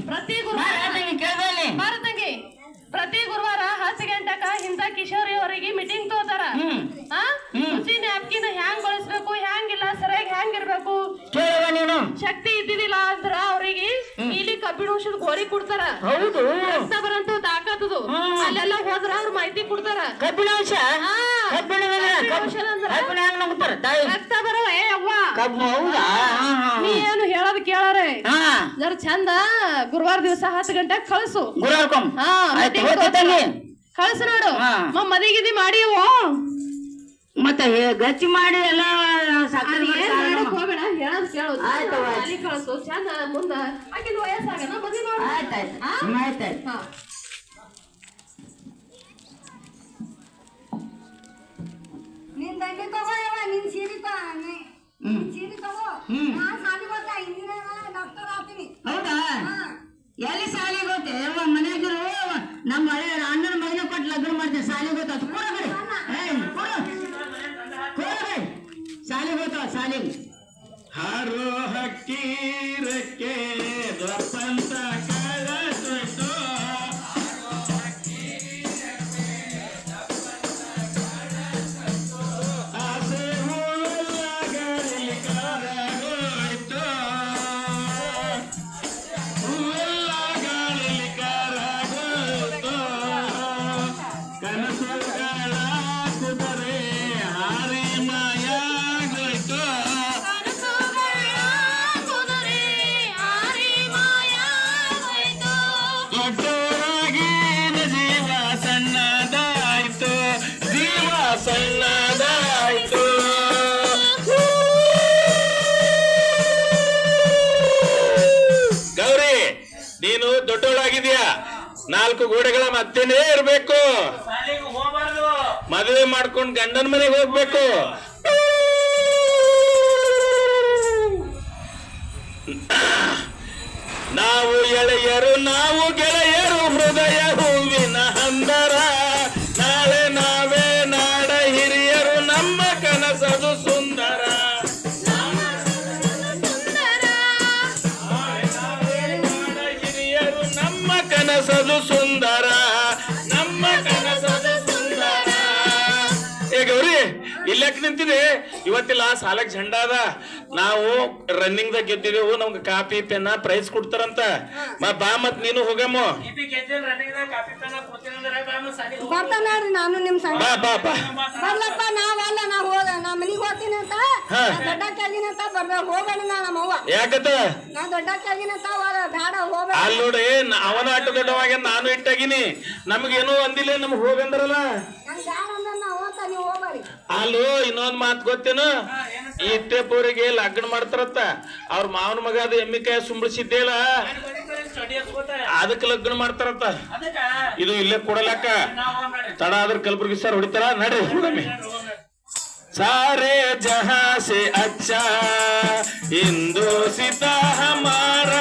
ಪ್ರತಿ ಪ್ರತಿ ಗುರುವಾರ 10 ಗಂಟೆಕ ಇಂಥ ಕಿಶೋರಿಯವರಿಗೆ ಮೀಟಿಂಗ್ ತಗೋತಾರ. ಹುಸಿ ನ್ಯಾಪ್ಕಿನ್ ಹ್ಯಾಂಗ್ ಬಳಸ್ಬೇಕು, ಹ್ಯಾಂಗಿಲ್ಲ, ಸರಿಯಾಗಿ ಹ್ಯಾಂಗ್ ಇರ್ಬೇಕು, ಶಕ್ತಿ ಇದ್ದಿದ್ದಿಲ್ಲ ಅಂದ್ರ ಅವ್ರಿಗೆ ಇಲ್ಲಿ ಕಬ್ಬಿಣ ಔಷಧ ಗೋರಿ ಕೊಡ್ತಾರ. ರಕ್ತ ಬರಂತೂ ತಾಕತ್ತದು ಅಲ್ಲೆಲ್ಲ ಹೋದ್ರ ಅವ್ರ ಮಾಹಿತಿ ಕೊಡ್ತಾರ. ಕಬ್ಬಿಣ ಔಷಧ ರಕ್ತ ಬರವ ನೀ ಏನು ಹೇಳೋದ್ ಕೇಳಾರೆ ಜರ ಚಂದ ಗುರುವಾರ ದಿವಸ 10 ಗಂಟೆಗೆ ಕಳ್ಸು. ಕಳ್ಸು ನೋಡು. ಮದಿಗಿದಿ ಮಾಡಿ ಮತ್ತೆ ಗಚ್ಚಿ ಮಾಡಿ ಎಲ್ಲ ಹೋಗ್ಬೇಡ, ಹೇಳೋದ್ ಕೇಳೋದು ಕಳ್ಸು ಚಂದ. ಮುಂದ ಆಕಿನ ವಯಸ್ಸಾಗನ ಮದಿ ನೋಡು. ಆಯ್ತಾಯ್ತು. ನಿನ್ ದಂಡೆ ತಗೋ, ನಿನ್ ಸೀರೆ ಸೀರೆ ತಗೋ. ನಾನ್ ಸಾಲಿ ಗೊತ್ತ ಹಿಂದಿನ ಡಾಕ್ಟರ್ ಆಗ್ತೀನಿ. ಹೌದಾ? ಎಲ್ಲಿ ಸಾಲಿ ಗೊತ್ತೆ ಮನೆಯಾಗಿರು ನಮ್ಮ ಹಳೆ ಅಣ್ಣನ ಮಗನ ಕೊಟ್ಟು ಲಗ್ನ ಮಾಡ್ತೇವೆ. ಸಾಲಿ ಗೊತ್ತಾಯ್ತು ಸಾಲಿ ಗೊತ್ತಾವ ಸಾಲಿ ಹಾರೋ ಹಕ್ಕಿರಕ್ಕೆ ದೊಪ್ಪಂತ ಕಳಸೊಯ್ತು ಆಸೆ ಹೂವೆಲ್ಲ ಗಾಳಿ ಕರಗೋಯ್ತು, ಹೂವೆಲ್ಲ ಗಾಳಿ ಕರಗೋಯ್ತು, ಕನಸುಗಳ ಕುದುರೆ ಹಾರಿ ಮಾಯಾಗೋಯ್ತು. ದೊಡ್ಡವರಾಗಿನ ಜೀವ ಸಣ್ಣದಾಯ್ತು, ಜೀವ ಸಣ್ಣದಾಯ್ತು. ಗೌರಿ, ನೀನು ದೊಡ್ಡವಳಾಗಿದ್ಯಾ, 4 ಗೋಡೆಗಳ ಮತ್ತೇನೇ ಇರ್ಬೇಕು. ಮದುವೆ ಮಾಡ್ಕೊಂಡು ಗಂಡನ ಮನೆಗೆ ಹೋಗ್ಬೇಕು. ನಾವು ಎಳೆಯರು, ನಾವು ಗೆಳೆಯರು, ಹೃದಯ ಹೂವಿನ ಹಂದರ. ನಾಳೆ ನಾವೇ ನಾಡ ಹಿರಿಯರು, ನಮ್ಮ ಕನಸದು ಸುಂದರ. ನಾಡ ಹಿರಿಯರು, ನಮ್ಮ ಕನಸದು ಸುಂದರ, ನಮ್ಮ ಕನಸದು ಸುಂದರ. ಏ ಗೌರಿ, ಇಲ್ಲಕ್ಕೆ ನಿಂತಿದೆ ಇವತ್ತಿಲ್ಲ ಸಾಲಕ್ ಝಂಡ ಅದ. ನಾವು ರನ್ನಿಂಗ್ ದಾಗ ಗೆದ್ದಿದೆವು, ನಮ್ಗೆ ಕಾಪಿ ಪೆನ್ನ ಪ್ರೈಸ್ ಕೊಡ್ತಾರಂತ. ಬಾ ಮತ್ ನೀನು ಹೋಗಮ್ಮ. ಬರ್ತಾನ್ರಿ ನಾನು ನಿಮ್ ಸಂಗ. ಬರ್ಲಪ್ಪ, ನಾವಲ್ಲ ನಾ ಹೋದ ನಾ ಮನಿಗ್ ಹೋಗ್ತೀನಿ ಅಂತ ದೊಡ್ಡಕ್ಕೆ ಆಗಿನಂತ ಹೋಗೋಣ ನಮ್ಮವ್ವ. ಯಾಕತ್ತ ನಾ ದೊಡ್ಡಕ್ಕೆ ಆಗಿನಂತ ಬೇಡ ಹೋಗ್ಬೇಡ. ಅಲ್ಲಿ ನೋಡಿ ಅವನ ಅಟ್ಟು ದೊಡ್ಡವಾಗ ನಾನು ಇಟ್ಟಾಗಿನಿ, ನಮಗೇನು ಅಂದಿಲ್ಲ, ನಮ್ಗೆ ಹೋಗಂದ್ರಲ್ಲ. ನಂಗೆ ಬೇಡ ಅಂದ್ರೆ ನಾ ಹೋಗ್ತಾ, ನೀವು ಹೋಗ್ಬಾರಿ. ಅಲ್ಲೂ ಇನ್ನೊಂದ್ ಮಾತು ಗೊತ್ತೇನು, ಈ ಇಟ್ಟೆಪೂರಿಗೆ ಲಗ್ನ ಮಾಡ್ತಾರತ್ತ. ಅವ್ರ ಮಾವನ ಮಗ ಅದು ಎಮ್ಮಿಕಾಯ ಸುಂಬಳಿಸಿದ್ದೇಳ, ಅದಕ್ಕೆ ಲಗ್ನ ಮಾಡ್ತಾರತ್ತ. ಇದು ಇಲ್ಲೇ ಕೊಡಲಕ್ಕ ತಡ ಆದ್ರ ಕಲಬುರ್ಗಿ ಸರ್ ಹೊಡಿತಾರ. ನಡ್ರಿ. सारे जहां से अच्छा हिंदुस्तान हमारा